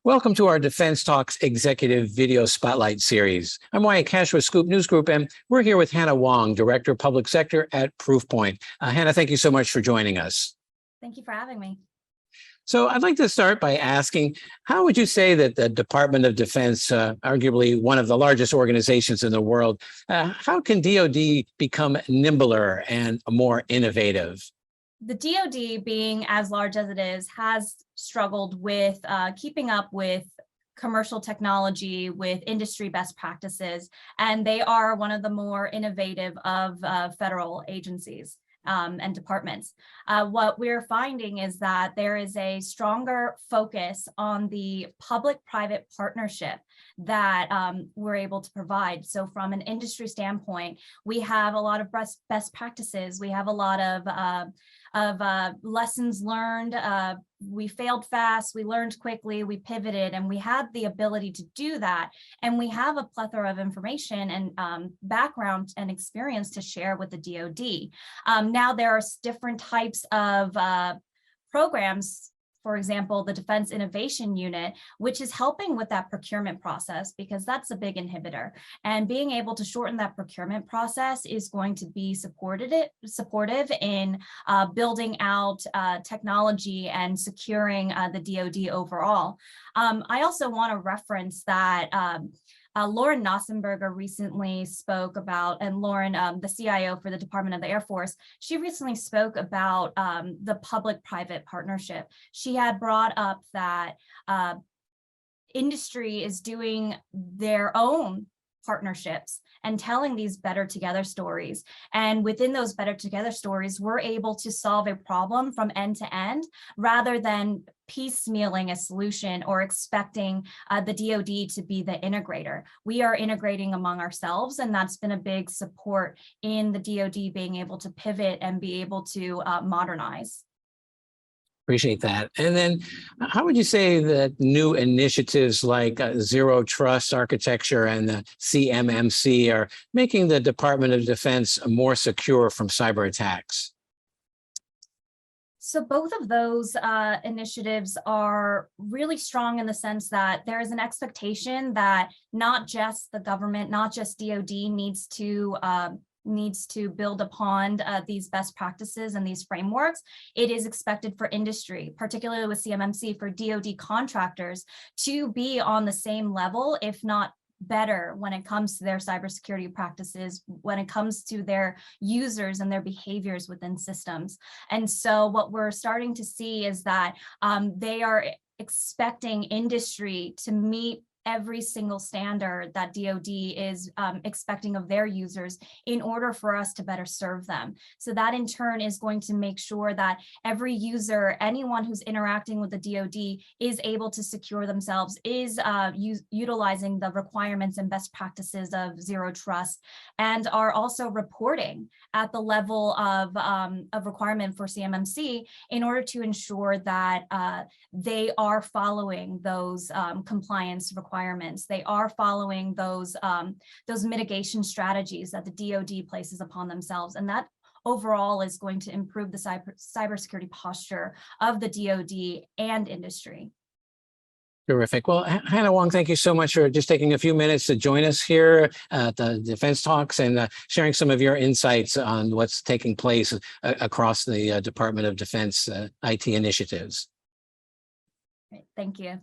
Welcome to our Defense Talks Executive Video Spotlight Series. I'm Wyatt Cash with Scoop News Group, and we're here with Hanna Wong, Director of Public Sector at Proofpoint. Hanna, thank you so much for joining us. Thank you for having me. So I'd like to start by asking, how would you say that the Department of Defense, arguably one of the largest organizations in the world, how can DoD become nimbler and more innovative? The DoD, being as large as it is, has struggled with keeping up with commercial technology, with industry best practices, and they are one of the more innovative of federal agencies and departments. What we're finding is that there is a stronger focus on the public-private partnership that we're able to provide. So from an industry standpoint, we have a lot of best practices. We have a lot of lessons learned. We failed fast, we learned quickly, we pivoted, and we had the ability to do that. And we have a plethora of information and background and experience to share with the DoD. Now there are different types of programs. For example, the Defense Innovation Unit, which is helping with that procurement process, because that's a big inhibitor. And being able to shorten that procurement process is going to be supportive in building out technology and securing the DoD overall. I also want to reference that Lauren Nossenberger recently spoke about, and Lauren, the CIO for the Department of the Air Force, she recently spoke about the public-private partnership. She had brought up that industry is doing their own partnerships and telling these better together stories. And within those better together stories, we're able to solve a problem from end to end rather than piecemealing a solution or expecting the DoD to be the integrator. We are integrating among ourselves, and that's been a big support in the DoD being able to pivot and be able to modernize. Appreciate that. And then how would you say that new initiatives like Zero Trust architecture and the CMMC are making the Department of Defense more secure from cyber attacks? So both of those initiatives are really strong in the sense that there is an expectation that not just the government, not just DoD needs to build upon these best practices and these frameworks. It is expected for industry, particularly with CMMC, for DoD contractors to be on the same level, if not better, when it comes to their cybersecurity practices, when it comes to their users and their behaviors within systems. And so what we're starting to see is that they are expecting industry to meet every single standard that DoD is expecting of their users in order for us to better serve them. So that in turn is going to make sure that every user, anyone who's interacting with the DoD, is able to secure themselves, is utilizing the requirements and best practices of Zero Trust, and are also reporting at the level of requirement for CMMC in order to ensure that they are following those compliance requirements. They are following those mitigation strategies that the DoD places upon themselves, and that overall is going to improve the cybersecurity posture of the DoD and industry. Terrific. Well, Hanna Wong, thank you so much for just taking a few minutes to join us here at the Defense Talks and sharing some of your insights on what's taking place across the Department of Defense IT initiatives. Great. Thank you.